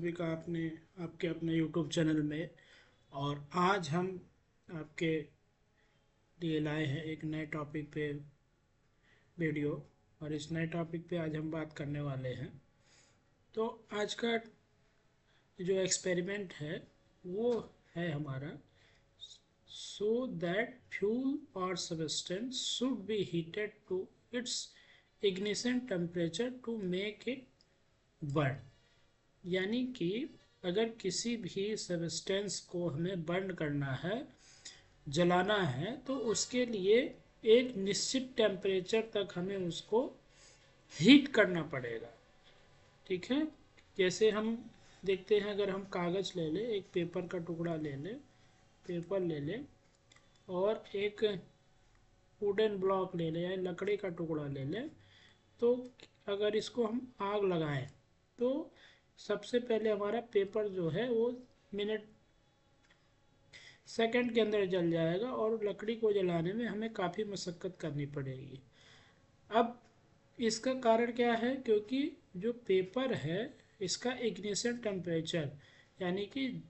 सभी का आपके अपने यूट्यूब चैनल में। और आज हम आपके लिए लाए हैं एक नए टॉपिक पे वीडियो। और इस नए टॉपिक पे आज हम बात करने वाले हैं। तो आज का जो एक्सपेरिमेंट है वो है हमारा, सो दैट फ्यूल और substance should be heated to its ignition temperature to make it burn. यानी कि अगर किसी भी सब्सटेंस को हमें बर्न करना है, जलाना है, तो उसके लिए एक निश्चित टेम्परेचर तक हमें उसको हीट करना पड़ेगा। ठीक है, जैसे हम देखते हैं, अगर हम कागज़ ले लें, एक पेपर का टुकड़ा ले लें, पेपर ले लें और एक वुडन ब्लॉक ले लें या लकड़ी का टुकड़ा ले लें, तो अगर इसको हम आग लगाएं तो सबसे पहले हमारा पेपर जो है वो मिनट सेकंड के अंदर जल जाएगा और लकड़ी को जलाने में हमें काफ़ी मशक्क़त करनी पड़ेगी। अब इसका कारण क्या है? क्योंकि जो पेपर है इसका इग्निशन टेम्परेचर, यानी कि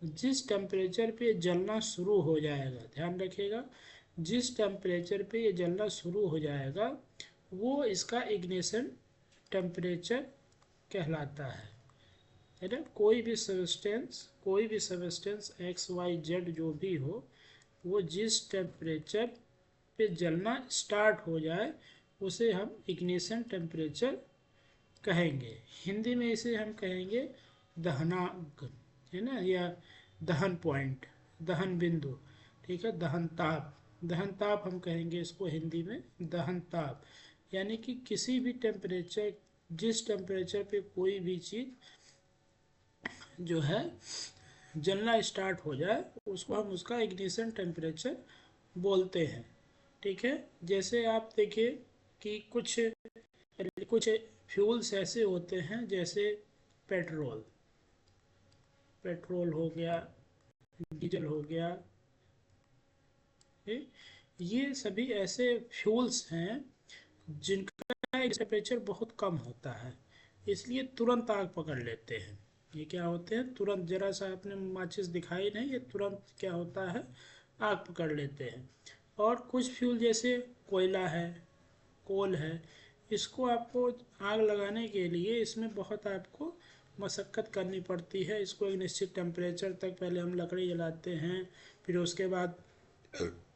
जिस टेम्परेचर पे जलना शुरू हो जाएगा, ध्यान रखिएगा, जिस टेम्परेचर पे ये जलना शुरू हो जाएगा वो इसका इग्निशन टेम्परेचर कहलाता है ना। कोई भी सब्सटेंस एक्स वाई जेड जो भी हो, वो जिस टेम्परेचर पे जलना स्टार्ट हो जाए उसे हम इग्निशन टेम्परेचर कहेंगे। हिंदी में इसे हम कहेंगे दहनांक, है ना, या दहन पॉइंट, दहन बिंदु। ठीक है, दहन ताप, दहन ताप हम कहेंगे इसको हिंदी में, दहन ताप। यानी कि किसी भी टेम्परेचर, जिस टेम्परेचर पे कोई भी चीज़ जो है जलना स्टार्ट हो जाए उसको हम उसका इग्निशन टेम्परेचर बोलते हैं। ठीक है, जैसे आप देखिए कि कुछ फ्यूल्स ऐसे होते हैं, जैसे पेट्रोल पेट्रोल हो गया, डीजल हो गया, ये सभी ऐसे फ्यूल्स हैं जिनका टेम्परेचर बहुत कम होता है, इसलिए तुरंत आग पकड़ लेते हैं। ये क्या होते हैं? तुरंत, जरा सा आपने माचिस दिखाई नहीं, ये तुरंत क्या होता है, आग पकड़ लेते हैं। और कुछ फ्यूल जैसे कोयला है, कोल है, इसको आपको आग लगाने के लिए इसमें बहुत आपको मशक्क़त करनी पड़ती है। इसको एक निश्चित टेम्परेचर तक पहले हम लकड़ी जलाते हैं, फिर उसके बाद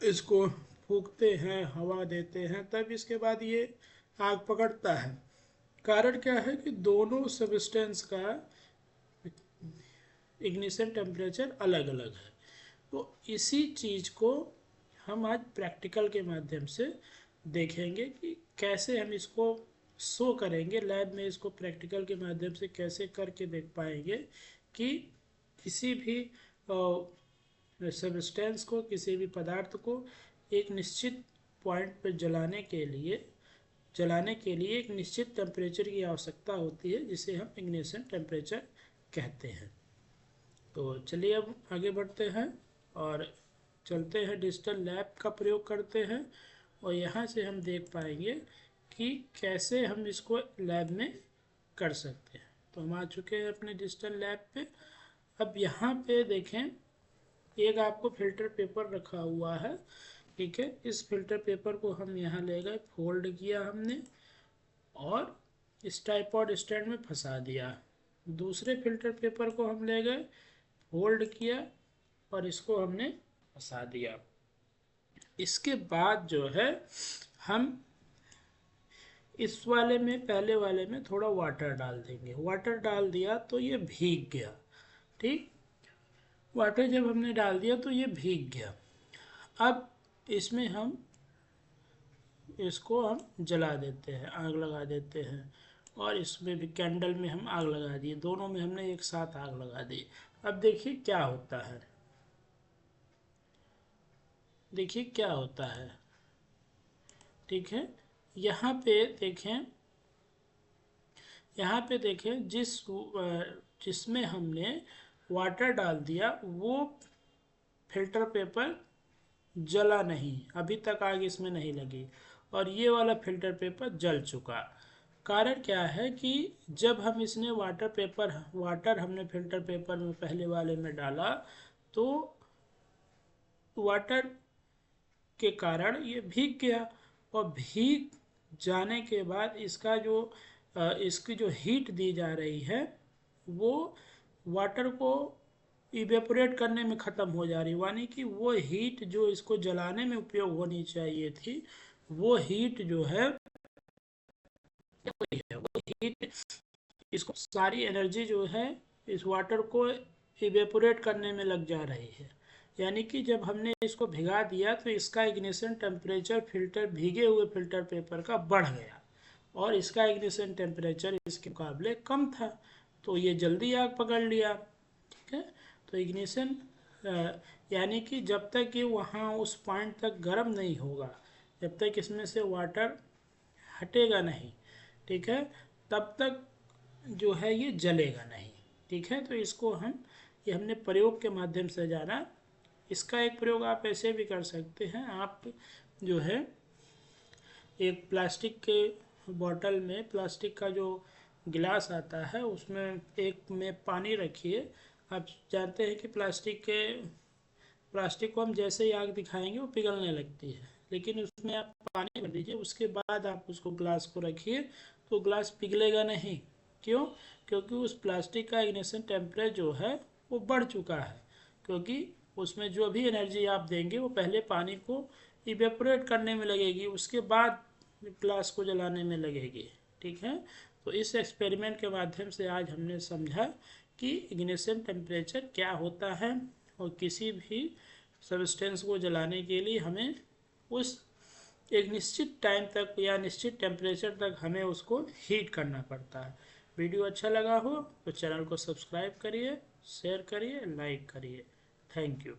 इसको फूंकते हैं, हवा देते हैं, तब इसके बाद ये आग पकड़ता है। कारण क्या है कि दोनों सब्सटेंस का इग्निशन टेम्परेचर अलग अलग है। तो इसी चीज़ को हम आज प्रैक्टिकल के माध्यम से देखेंगे कि कैसे हम इसको शो करेंगे लैब में, इसको प्रैक्टिकल के माध्यम से कैसे करके देख पाएंगे कि किसी भी सब्सटेंस को, किसी भी पदार्थ को एक निश्चित पॉइंट पर जलाने के लिए एक निश्चित टेम्परेचर की आवश्यकता होती है, जिसे हम इग्निशन टेम्परेचर कहते हैं। तो चलिए अब आगे बढ़ते हैं और चलते हैं डिजिटल लैब का प्रयोग करते हैं, और यहाँ से हम देख पाएंगे कि कैसे हम इसको लैब में कर सकते हैं। तो हम आ चुके हैं अपने डिजिटल लैब पे। अब यहाँ पे देखें, एक आपको फिल्टर पेपर रखा हुआ है। ठीक है, इस फिल्टर पेपर को हम यहाँ ले गए, फोल्ड किया हमने और इस ट्राइपॉड स्टैंड में फंसा दिया। दूसरे फिल्टर पेपर को हम ले गए, फोल्ड किया और इसको हमने फंसा दिया। इसके बाद जो है हम इस वाले में, पहले वाले में थोड़ा वाटर डाल देंगे। वाटर डाल दिया तो ये भीग गया। ठीक, वाटर जब हमने डाल दिया तो ये भीग गया। अब इसमें हम इसको हम जला देते हैं, आग लगा देते हैं, और इसमें भी कैंडल में हम आग लगा दिए, दोनों में हमने एक साथ आग लगा दी। अब देखिए क्या होता है, देखिए क्या होता है। ठीक है, यहाँ पे देखें, यहाँ पे देखें, जिसमें हमने वाटर डाल दिया वो फिल्टर पेपर जला नहीं, अभी तक आग इसमें नहीं लगी, और ये वाला फिल्टर पेपर जल चुका। कारण क्या है कि जब हम इसने वाटर हमने फिल्टर पेपर में पहले वाले में डाला, तो वाटर के कारण ये भीग गया, और भीग जाने के बाद इसकी जो हीट दी जा रही है वो वाटर को इवेपोरेट करने में ख़त्म हो जा रही है। यानी कि वो हीट जो इसको जलाने में उपयोग होनी चाहिए थी, वो हीट जो है वो हीट इसको सारी एनर्जी जो है इस वाटर को इवेपोरेट करने में लग जा रही है। यानी कि जब हमने इसको भिगा दिया तो इसका इग्निशन टेम्परेचर भीगे हुए फिल्टर पेपर का बढ़ गया, और इसका इग्निशन टेम्परेचर इसके मुकाबले कम था, तो ये जल्दी आग पकड़ लिया। ठीक है, तो इग्निशन यानी कि जब तक ये वहाँ उस पॉइंट तक गर्म नहीं होगा, जब तक इसमें से वाटर हटेगा नहीं, ठीक है, तब तक जो है ये जलेगा नहीं। ठीक है, तो ये हमने प्रयोग के माध्यम से जाना। इसका एक प्रयोग आप ऐसे भी कर सकते हैं। आप जो है एक प्लास्टिक के बोतल में, प्लास्टिक का जो गिलास आता है उसमें एक में पानी रखिए। आप जानते हैं कि प्लास्टिक को हम जैसे ही आग दिखाएंगे वो पिघलने लगती है, लेकिन उसमें आप पानी भर दीजिए, उसके बाद आप उसको ग्लास को रखिए तो ग्लास पिघलेगा नहीं। क्यों? क्योंकि उस प्लास्टिक का इग्निशन टेम्परेचर जो है वो बढ़ चुका है, क्योंकि उसमें जो भी एनर्जी आप देंगे वो पहले पानी को इवेपोरेट करने में लगेगी, उसके बाद ग्लास को जलाने में लगेगी। ठीक है, तो इस एक्सपेरिमेंट के माध्यम से आज हमने समझा कि इग्निशन टेम्परेचर क्या होता है, और किसी भी सब्सटेंस को जलाने के लिए हमें उस एक निश्चित टाइम तक या निश्चित टेम्परेचर तक हमें उसको हीट करना पड़ता है। वीडियो अच्छा लगा हो तो चैनल को सब्सक्राइब करिए, शेयर करिए, लाइक करिए। Thank you.